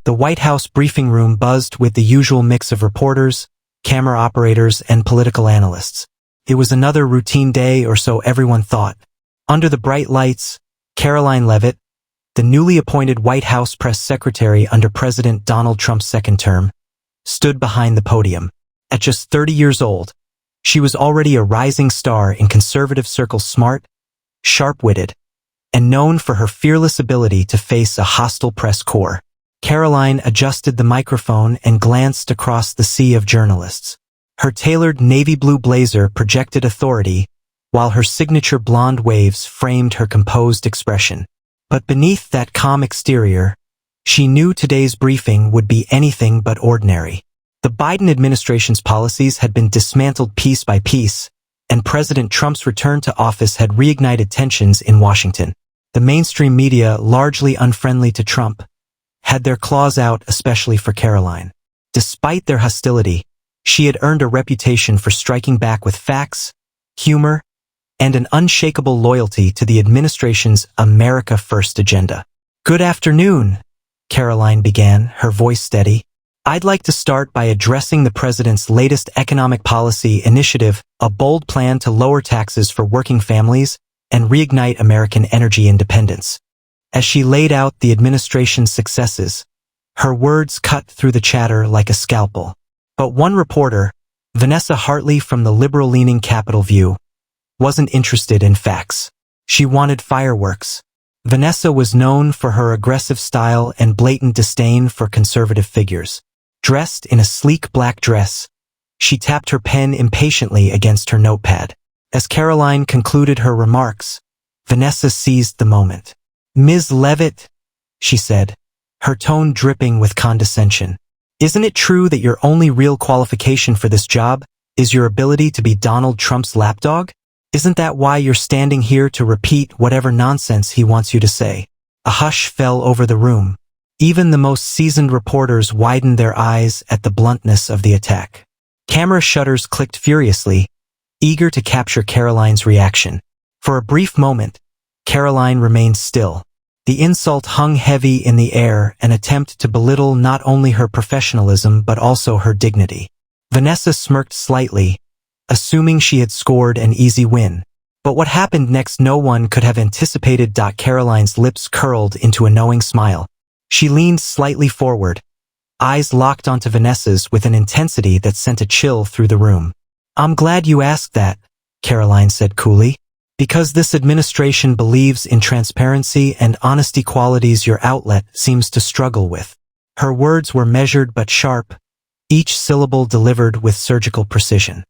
The White House briefing room buzzed with the usual mix of reporters, camera operators, and political analysts. It was another routine day, or so everyone thought. Under the bright lights, Karoline Leavitt, the newly appointed White House press secretary under President Donald Trump's second term, stood behind the podium. At just 30 years old, she was already a rising star in conservative circles, smart, sharp-witted, and known for her fearless ability to face a hostile press corps. Karoline adjusted the microphone and glanced across the sea of journalists. Her tailored navy blue blazer projected authority, while her signature blonde waves framed her composed expression. But beneath that calm exterior, she knew today's briefing would be anything but ordinary. The Biden administration's policies had been dismantled piece by piece, and President Trump's return to office had reignited tensions in Washington. The mainstream media, largely unfriendly to Trump, had their claws out, especially for Karoline. Despite their hostility, she had earned a reputation for striking back with facts, humor, and an unshakable loyalty to the administration's America First agenda. "Good afternoon," Karoline began, her voice steady. "I'd like to start by addressing the president's latest economic policy initiative, a bold plan to lower taxes for working families and reignite American energy independence." As she laid out the administration's successes, her words cut through the chatter like a scalpel. But one reporter, Vanessa Hartley from the liberal-leaning Capitol View, wasn't interested in facts. She wanted fireworks. Vanessa was known for her aggressive style and blatant disdain for conservative figures. Dressed in a sleek black dress, she tapped her pen impatiently against her notepad. As Karoline concluded her remarks, Vanessa seized the moment. "Ms. Leavitt," she said, her tone dripping with condescension, "isn't it true that your only real qualification for this job is your ability to be Donald Trump's lapdog? Isn't that why you're standing here to repeat whatever nonsense he wants you to say?" A hush fell over the room. Even the most seasoned reporters widened their eyes at the bluntness of the attack. Camera shutters clicked furiously, eager to capture Karoline's reaction. For a brief moment, Karoline remained still. The insult hung heavy in the air, an attempt to belittle not only her professionalism but also her dignity. Vanessa smirked slightly, assuming she had scored an easy win. But what happened next no one could have anticipated. Karoline's lips curled into a knowing smile. She leaned slightly forward, eyes locked onto Vanessa's with an intensity that sent a chill through the room. "I'm glad you asked that," Karoline said coolly. "Because this administration believes in transparency and honesty, qualities your outlet seems to struggle with." Her words were measured but sharp, each syllable delivered with surgical precision.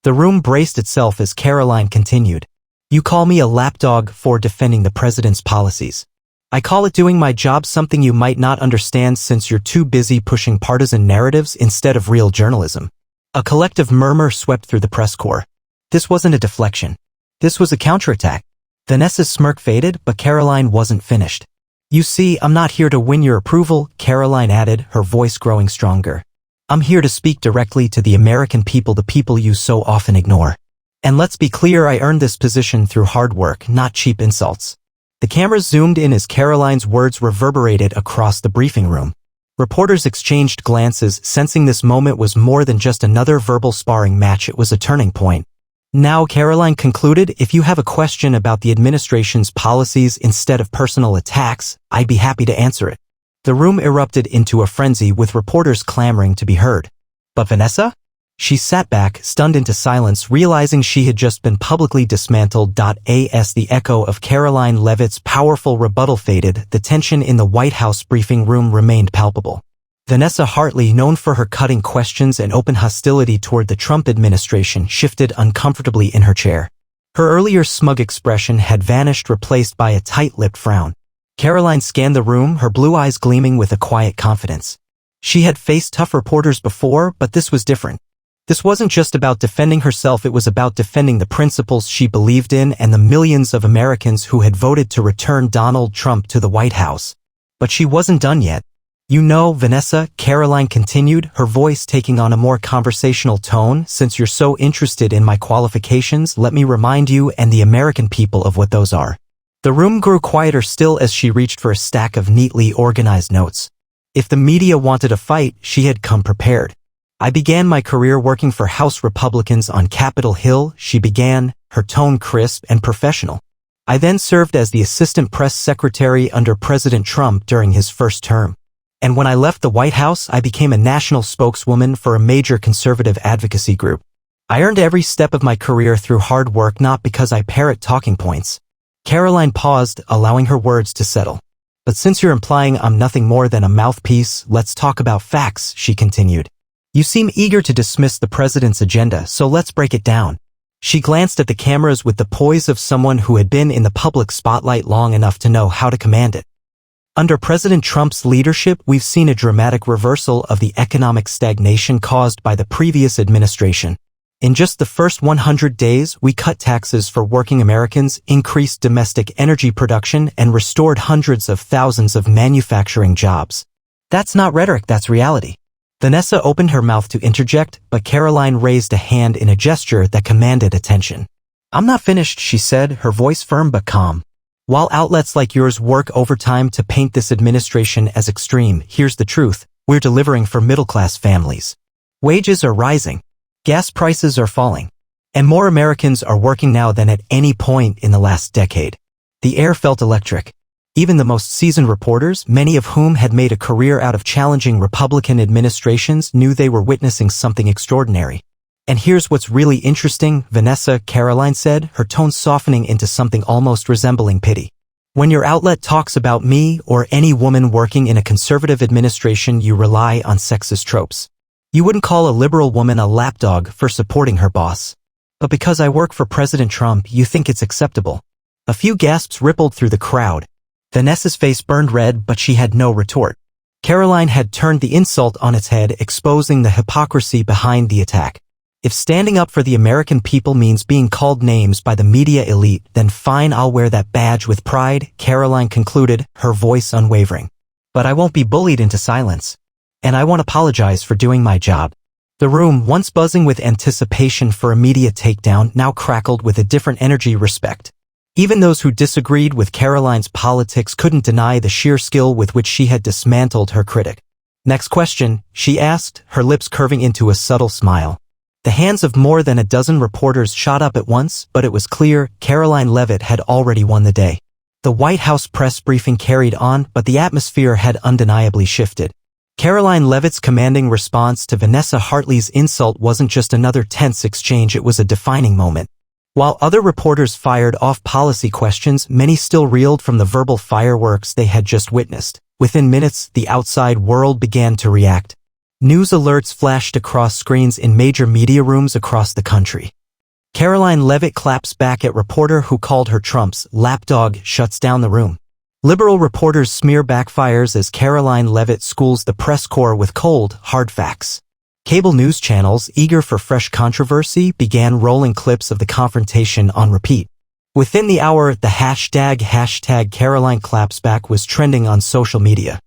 The room braced itself as Karoline continued. "You call me a lapdog for defending the president's policies. I call it doing my job, something you might not understand since you're too busy pushing partisan narratives instead of real journalism." A collective murmur swept through the press corps. This wasn't a deflection. This was a counterattack. Vanessa's smirk faded, but Karoline wasn't finished. "You see, I'm not here to win your approval," Karoline added, her voice growing stronger. "I'm here to speak directly to the American people, the people you so often ignore. And let's be clear, I earned this position through hard work, not cheap insults." The cameras zoomed in as Karoline's words reverberated across the briefing room. Reporters exchanged glances, sensing this moment was more than just another verbal sparring match. It was a turning point. "Now," Karoline concluded, "if you have a question about the administration's policies instead of personal attacks, I'd be happy to answer it." The room erupted into a frenzy with reporters clamoring to be heard. But Vanessa? She sat back, stunned into silence, realizing she had just been publicly dismantled. As the echo of Karoline Leavitt's powerful rebuttal faded, the tension in the White House briefing room remained palpable. Vanessa Hartley, known for her cutting questions and open hostility toward the Trump administration, shifted uncomfortably in her chair. Her earlier smug expression had vanished, replaced by a tight-lipped frown. Karoline scanned the room, her blue eyes gleaming with a quiet confidence. She had faced tough reporters before, but this was different. This wasn't just about defending herself, it was about defending the principles she believed in and the millions of Americans who had voted to return Donald Trump to the White House. But she wasn't done yet. "You know, Vanessa," Karoline continued, her voice taking on a more conversational tone, "since you're so interested in my qualifications, let me remind you and the American people of what those are." The room grew quieter still as she reached for a stack of neatly organized notes. If the media wanted a fight, she had come prepared. I began my career working for House Republicans on Capitol Hill, she began, her tone crisp and professional. I then served as the assistant press secretary under President Trump during his first term. And when I left the White House, I became a national spokeswoman for a major conservative advocacy group. I earned every step of my career through hard work, not because I parrot talking points. Karoline paused, allowing her words to settle. But since you're implying I'm nothing more than a mouthpiece, let's talk about facts, she continued. You seem eager to dismiss the president's agenda, so let's break it down. She glanced at the cameras with the poise of someone who had been in the public spotlight long enough to know how to command it. Under President Trump's leadership, we've seen a dramatic reversal of the economic stagnation caused by the previous administration. In just the first 100 days, we cut taxes for working Americans, increased domestic energy production, and restored hundreds of thousands of manufacturing jobs. That's not rhetoric, that's reality. Vanessa opened her mouth to interject, but Karoline raised a hand in a gesture that commanded attention. I'm not finished, she said, her voice firm but calm. While outlets like yours work overtime to paint this administration as extreme, here's the truth. We're delivering for middle-class families. Wages are rising. Gas prices are falling. And more Americans are working now than at any point in the last decade. The air felt electric. Even the most seasoned reporters, many of whom had made a career out of challenging Republican administrations, knew they were witnessing something extraordinary. And here's what's really interesting, Vanessa, Karoline said, her tone softening into something almost resembling pity. When your outlet talks about me or any woman working in a conservative administration, you rely on sexist tropes. You wouldn't call a liberal woman a lapdog for supporting her boss. But because I work for President Trump, you think it's acceptable. A few gasps rippled through the crowd. Vanessa's face burned red, but she had no retort. Karoline had turned the insult on its head, exposing the hypocrisy behind the attack. If standing up for the American people means being called names by the media elite, then fine, I'll wear that badge with pride, Karoline concluded, her voice unwavering. But I won't be bullied into silence. And I won't apologize for doing my job. The room, once buzzing with anticipation for a media takedown, now crackled with a different energy, respect. Even those who disagreed with Karoline's politics couldn't deny the sheer skill with which she had dismantled her critic. Next question, she asked, her lips curving into a subtle smile. The hands of more than a dozen reporters shot up at once, but it was clear Karoline Leavitt had already won the day. The White House press briefing carried on, but the atmosphere had undeniably shifted. Karoline Leavitt's commanding response to Vanessa Hartley's insult wasn't just another tense exchange, it was a defining moment. While other reporters fired off policy questions, many still reeled from the verbal fireworks they had just witnessed. Within minutes, the outside world began to react. News alerts flashed across screens in major media rooms across the country. Karoline Leavitt claps back at reporter who called her Trump's lapdog, shuts down the room. Liberal reporters smear backfires as Karoline Leavitt schools the press corps with cold, hard facts. Cable news channels, eager for fresh controversy, began rolling clips of the confrontation on repeat. Within the hour, the hashtag Karoline claps back was trending on social media,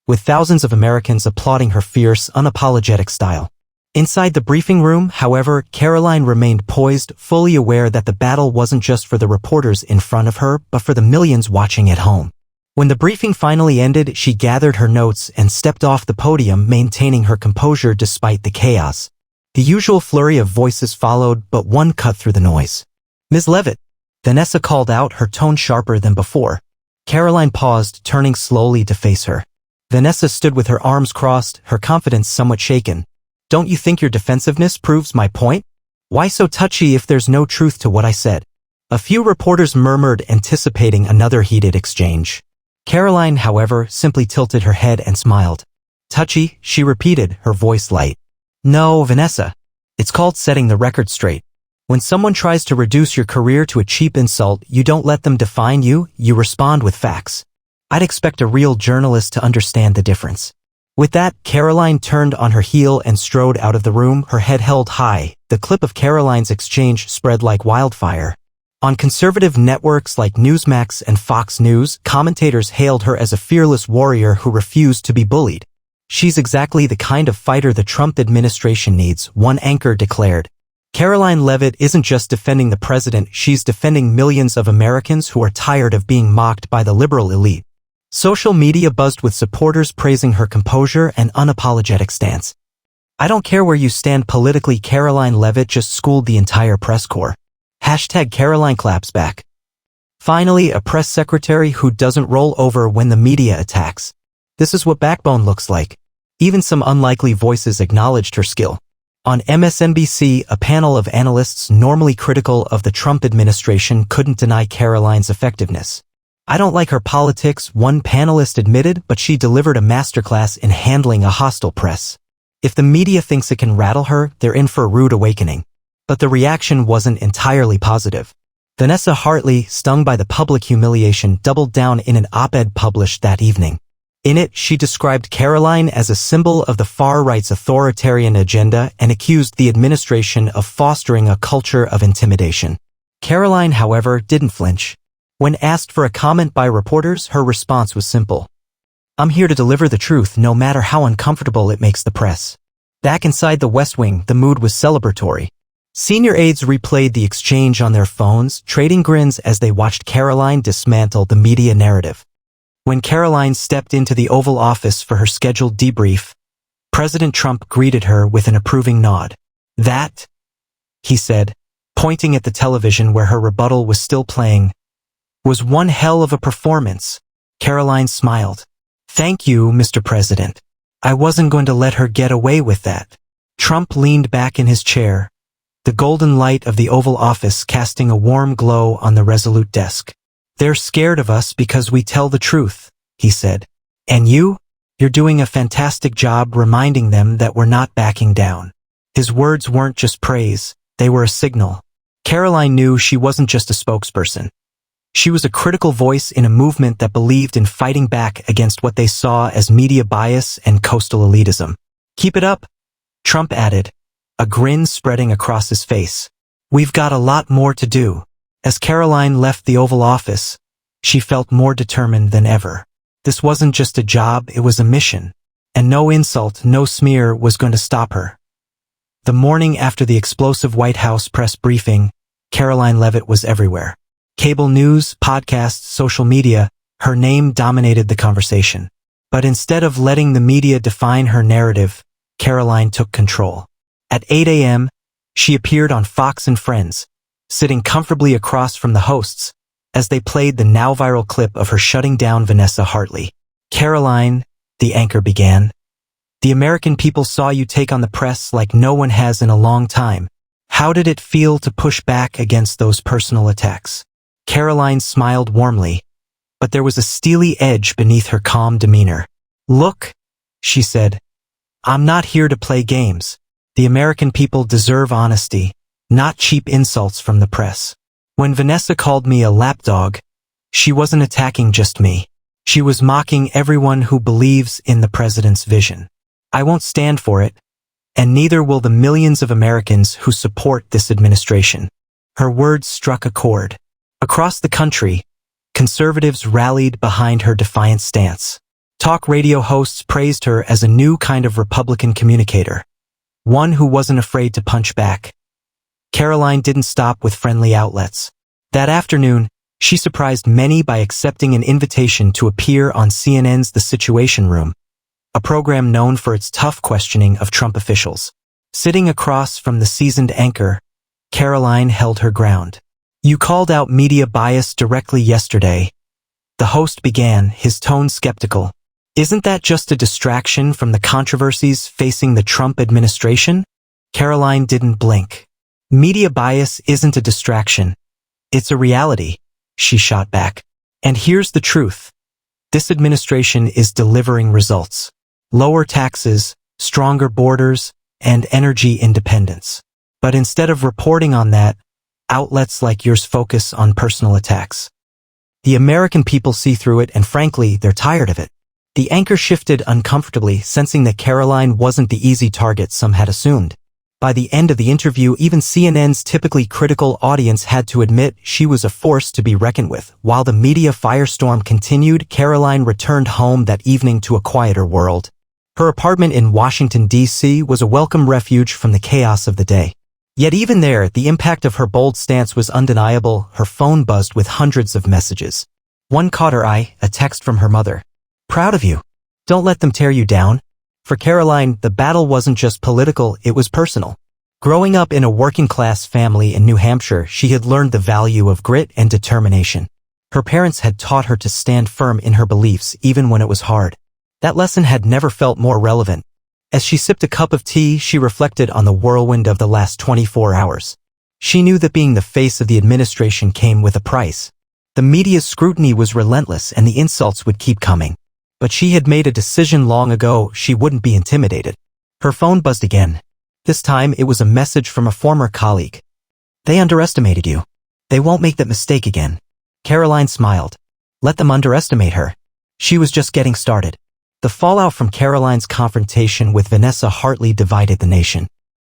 with thousands of Americans applauding her fierce, unapologetic style. Inside the briefing room, however, Karoline remained poised, fully aware that the battle wasn't just for the reporters in front of her, but for the millions watching at home. When the briefing finally ended, she gathered her notes and stepped off the podium, maintaining her composure despite the chaos. The usual flurry of voices followed, but one cut through the noise. Ms. Leavitt, Vanessa called out, her tone sharper than before. Karoline paused, turning slowly to face her. Vanessa stood with her arms crossed, her confidence somewhat shaken. Don't you think your defensiveness proves my point? Why so touchy if there's no truth to what I said? A few reporters murmured, anticipating another heated exchange. Karoline, however, simply tilted her head and smiled. Touchy, she repeated, her voice light. No, Vanessa. It's called setting the record straight. When someone tries to reduce your career to a cheap insult, you don't let them define you, you respond with facts. I'd expect a real journalist to understand the difference. With that, Karoline turned on her heel and strode out of the room, her head held high. The clip of Karoline's exchange spread like wildfire. On conservative networks like Newsmax and Fox News, commentators hailed her as a fearless warrior who refused to be bullied. She's exactly the kind of fighter the Trump administration needs, one anchor declared. Karoline Leavitt isn't just defending the president, she's defending millions of Americans who are tired of being mocked by the liberal elite. Social media buzzed with supporters praising her composure and unapologetic stance. "I don't care where you stand politically," Karoline Leavitt just schooled the entire press corps. #Karoline claps back. Finally, a press secretary who doesn't roll over when the media attacks. This is what backbone looks like. Even some unlikely voices acknowledged her skill. On MSNBC, a panel of analysts normally critical of the Trump administration couldn't deny Karoline's effectiveness. "I don't like her politics," one panelist admitted, but she delivered a masterclass in handling a hostile press. If the media thinks it can rattle her, they're in for a rude awakening. But the reaction wasn't entirely positive. Vanessa Hartley, stung by the public humiliation, doubled down in an op-ed published that evening. In it, she described Karoline as a symbol of the far-right's authoritarian agenda and accused the administration of fostering a culture of intimidation. Karoline, however, didn't flinch. When asked for a comment by reporters, her response was simple. "I'm here to deliver the truth, no matter how uncomfortable it makes the press." Back inside the West Wing, the mood was celebratory. Senior aides replayed the exchange on their phones, trading grins as they watched Karoline dismantle the media narrative. When Karoline stepped into the Oval Office for her scheduled debrief, President Trump greeted her with an approving nod. "That," he said, pointing at the television where her rebuttal was still playing, "was one hell of a performance." Karoline smiled. "Thank you, Mr. President. I wasn't going to let her get away with that." Trump leaned back in his chair, the golden light of the Oval Office casting a warm glow on the resolute desk. "They're scared of us because we tell the truth," he said. "And you're doing a fantastic job reminding them that we're not backing down." His words weren't just praise, they were a signal. Karoline knew she wasn't just a spokesperson. She was a critical voice in a movement that believed in fighting back against what they saw as media bias and coastal elitism. "Keep it up," Trump added, a grin spreading across his face. "We've got a lot more to do." As Karoline left the Oval Office, she felt more determined than ever. This wasn't just a job, it was a mission. And no insult, no smear was going to stop her. The morning after the explosive White House press briefing, Karoline Leavitt was everywhere. Cable news, podcasts, social media, her name dominated the conversation. But instead of letting the media define her narrative, Karoline took control. At 8 a.m., she appeared on Fox and Friends, sitting comfortably across from the hosts, as they played the now-viral clip of her shutting down Vanessa Hartley. "Karoline," the anchor began, "the American people saw you take on the press like no one has in a long time. How did it feel to push back against those personal attacks?" Karoline smiled warmly, but there was a steely edge beneath her calm demeanor. "Look," she said, "I'm not here to play games. The American people deserve honesty, not cheap insults from the press. When Vanessa called me a lapdog, she wasn't attacking just me. She was mocking everyone who believes in the president's vision. I won't stand for it, and neither will the millions of Americans who support this administration." Her words struck a chord. Across the country, conservatives rallied behind her defiant stance. Talk radio hosts praised her as a new kind of Republican communicator, one who wasn't afraid to punch back. Karoline didn't stop with friendly outlets. That afternoon, she surprised many by accepting an invitation to appear on CNN's The Situation Room, a program known for its tough questioning of Trump officials. Sitting across from the seasoned anchor, Karoline held her ground. "You called out media bias directly yesterday," the host began, his tone skeptical. "Isn't that just a distraction from the controversies facing the Trump administration?" Karoline didn't blink. "Media bias isn't a distraction. It's a reality," she shot back. "And here's the truth. This administration is delivering results. Lower taxes, stronger borders, and energy independence. But instead of reporting on that, outlets like yours focus on personal attacks. The American people see through it, and frankly, they're tired of it." The anchor shifted uncomfortably, sensing that Karoline wasn't the easy target some had assumed. By the end of the interview, even CNN's typically critical audience had to admit she was a force to be reckoned with. While the media firestorm continued, Karoline returned home that evening to a quieter world. Her apartment in Washington, D.C. was a welcome refuge from the chaos of the day. Yet even there, the impact of her bold stance was undeniable. Her phone buzzed with hundreds of messages. One caught her eye, a text from her mother. "Proud of you. Don't let them tear you down." For Karoline, the battle wasn't just political, it was personal. Growing up in a working-class family in New Hampshire, she had learned the value of grit and determination. Her parents had taught her to stand firm in her beliefs even when it was hard. That lesson had never felt more relevant. As she sipped a cup of tea, she reflected on the whirlwind of the last 24 hours. She knew that being the face of the administration came with a price. The media's scrutiny was relentless and the insults would keep coming. But she had made a decision long ago, she wouldn't be intimidated. Her phone buzzed again. This time it was a message from a former colleague. "They underestimated you. They won't make that mistake again." Karoline smiled. Let them underestimate her. She was just getting started. The fallout from Karoline's confrontation with Vanessa Hartley divided the nation.